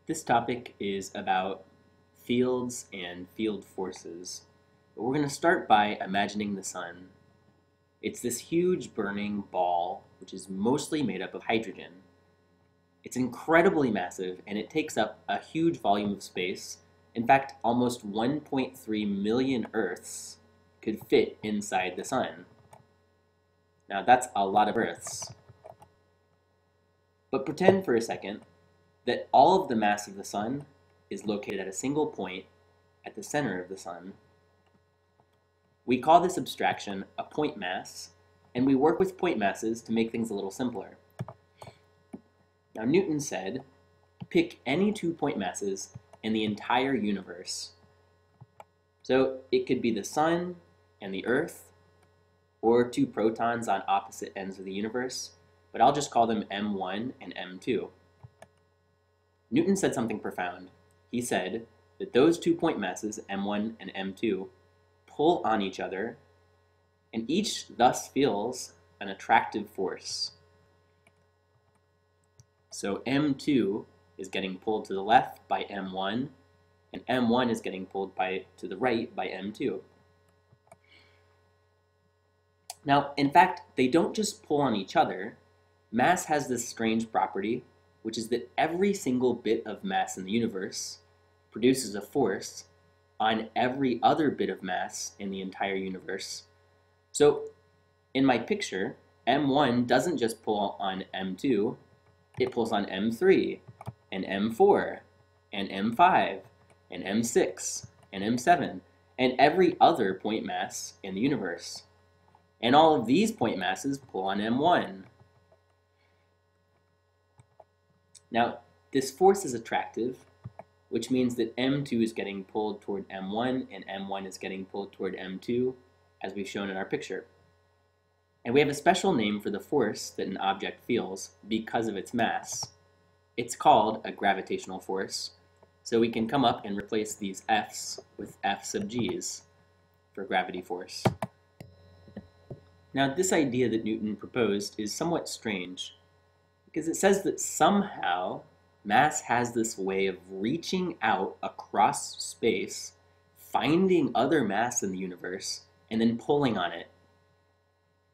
This topic is about fields and field forces. But we're going to start by imagining the sun. It's this huge burning ball, which is mostly made up of hydrogen. It's incredibly massive, and it takes up a huge volume of space. In fact, almost 1.3 million Earths could fit inside the sun. Now, that's a lot of Earths. But pretend for a second that all of the mass of the sun is located at a single point at the center of the sun. We call this abstraction a point mass, and we work with point masses to make things a little simpler. Now, Newton said, pick any 2 point masses in the entire universe. So it could be the sun and the Earth, or 2 protons on opposite ends of the universe, but I'll just call them M1 and M2. Newton said something profound. He said that those 2 point masses, M1 and M2, pull on each other, and each thus feels an attractive force. So M2 is getting pulled to the left by M1, and M1 is getting pulled to the right by M2. Now, in fact, they don't just pull on each other. Mass has this strange property, which is that every single bit of mass in the universe produces a force on every other bit of mass in the entire universe. So in my picture, M1 doesn't just pull on M2, it pulls on M3, and M4, and M5, and M6, and M7, and every other point mass in the universe. And all of these point masses pull on M1. Now, this force is attractive, which means that M2 is getting pulled toward M1 and M1 is getting pulled toward M2, as we've shown in our picture. And we have a special name for the force that an object feels because of its mass. It's called a gravitational force, so we can come up and replace these F's with F sub G's for gravity force. Now, this idea that Newton proposed is somewhat strange, because it says that somehow mass has this way of reaching out across space, finding other mass in the universe, and then pulling on it.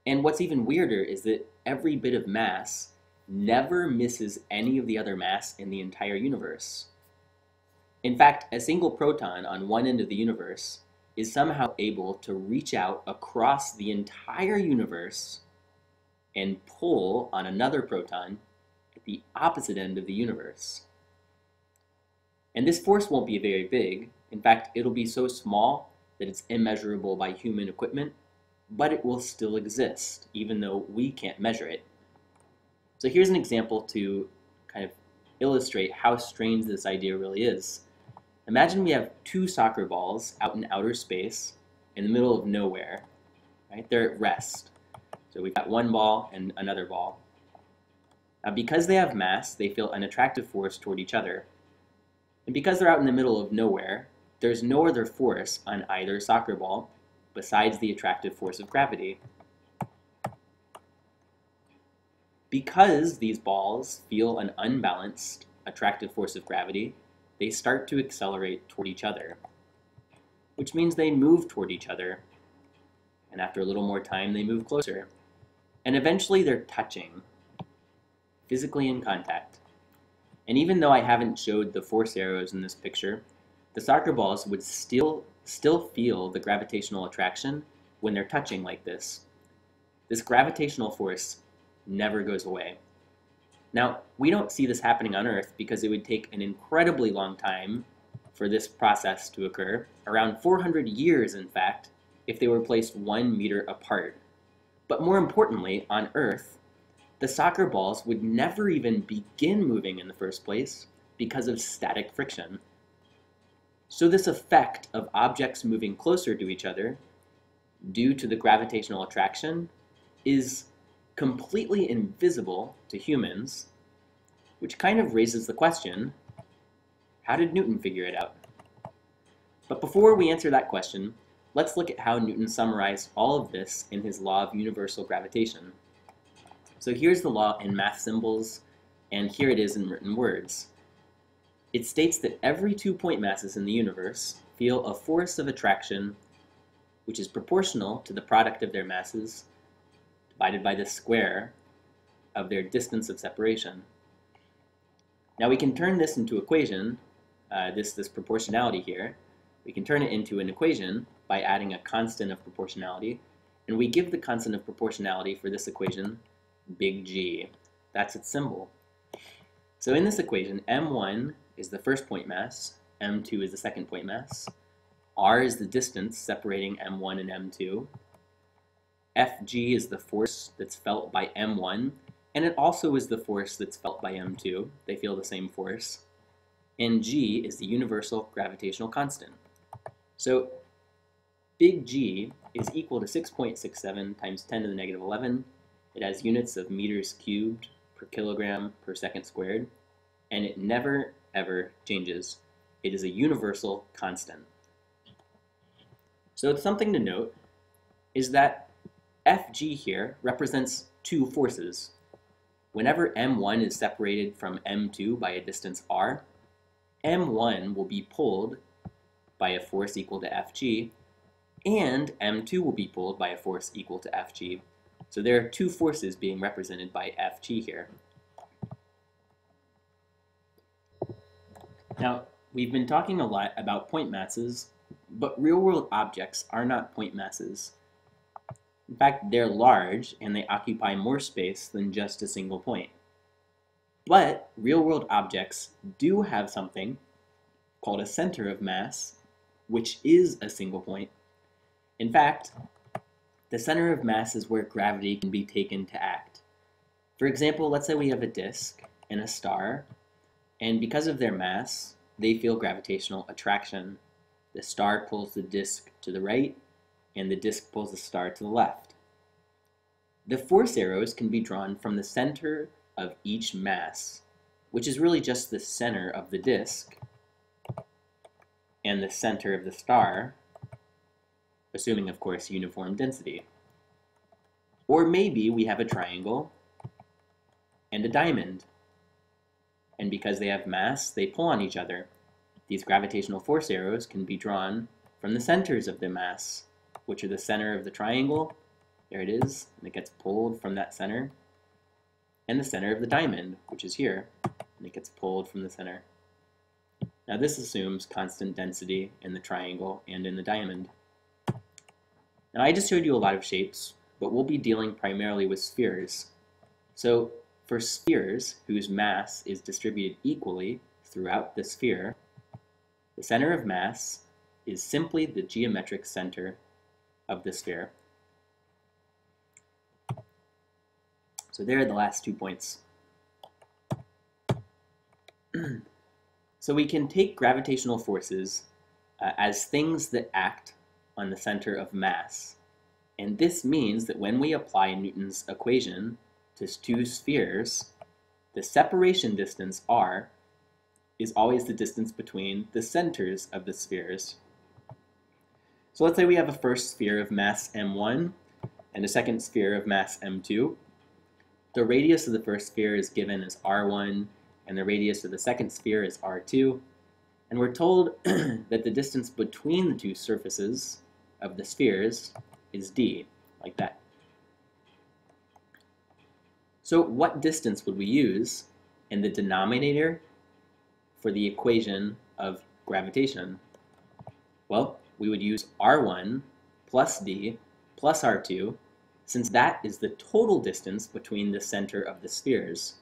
And what's even weirder is that every bit of mass never misses any of the other mass in the entire universe. In fact, a single proton on one end of the universe is somehow able to reach out across the entire universe and pull on another proton at the opposite end of the universe. And this force won't be very big. In fact, it'll be so small that it's immeasurable by human equipment, but it will still exist, even though we can't measure it. So here's an example to kind of illustrate how strange this idea really is. Imagine we have 2 soccer balls out in outer space in the middle of nowhere, right? They're at rest. So we've got one ball and another ball. Now, because they have mass, they feel an attractive force toward each other. And because they're out in the middle of nowhere, there's no other force on either soccer ball besides the attractive force of gravity. Because these balls feel an unbalanced attractive force of gravity, they start to accelerate toward each other, which means they move toward each other. And after a little more time, they move closer. And eventually they're touching, physically in contact. And even though I haven't showed the force arrows in this picture, the soccer balls would still feel the gravitational attraction when they're touching like this. This gravitational force never goes away. Now, we don't see this happening on Earth because it would take an incredibly long time for this process to occur, around 400 years in fact, if they were placed 1 meter apart. But more importantly, on Earth, the soccer balls would never even begin moving in the first place because of static friction. So this effect of objects moving closer to each other due to the gravitational attraction is completely invisible to humans, which kind of raises the question, how did Newton figure it out? But before we answer that question, let's look at how Newton summarized all of this in his law of universal gravitation. So here's the law in math symbols, and here it is in written words. It states that every 2 point masses in the universe feel a force of attraction which is proportional to the product of their masses divided by the square of their distance of separation. Now we can turn this into equation, this proportionality here, we can turn it into an equation by adding a constant of proportionality, and we give the constant of proportionality for this equation big G. That's its symbol. So in this equation, m1 is the first point mass, m2 is the second point mass, r is the distance separating m1 and m2, Fg is the force that's felt by m1, and it also is the force that's felt by m2. They feel the same force. And G is the universal gravitational constant. So big G is equal to 6.67 times 10 to the negative 11. It has units of meters cubed per kilogram per second squared, and it never ever changes. It is a universal constant. So something to note is that Fg here represents two forces. Whenever m1 is separated from m2 by a distance r, m1 will be pulled by a force equal to Fg, and m2 will be pulled by a force equal to Fg. So there are two forces being represented by Fg here. Now, we've been talking a lot about point masses, but real-world objects are not point masses. In fact, they're large and they occupy more space than just a single point. But real-world objects do have something called a center of mass, which is a single point. In fact, the center of mass is where gravity can be taken to act. For example, let's say we have a disk and a star, and because of their mass, they feel gravitational attraction. The star pulls the disk to the right, and the disk pulls the star to the left. The force arrows can be drawn from the center of each mass, which is really just the center of the disk, and the center of the star, assuming, of course, uniform density. Or maybe we have a triangle and a diamond, and because they have mass, they pull on each other. These gravitational force arrows can be drawn from the centers of the mass, which are the center of the triangle, there it is, and it gets pulled from that center, and the center of the diamond, which is here, and it gets pulled from the center. Now this assumes constant density in the triangle and in the diamond. Now I just showed you a lot of shapes, but we'll be dealing primarily with spheres. So for spheres whose mass is distributed equally throughout the sphere, the center of mass is simply the geometric center of the sphere. So there are the last 2 points. So we can take gravitational forces as things that act on the center of mass. And this means that when we apply Newton's equation to two spheres, the separation distance r is always the distance between the centers of the spheres. So let's say we have a first sphere of mass m1 and a second sphere of mass m2. The radius of the first sphere is given as r1, and the radius of the second sphere is r2. And we're told that the distance between the two surfaces of the spheres is d, like that. So what distance would we use in the denominator for the equation of gravitation? Well, we would use r1 plus d plus r2, since that is the total distance between the center of the spheres.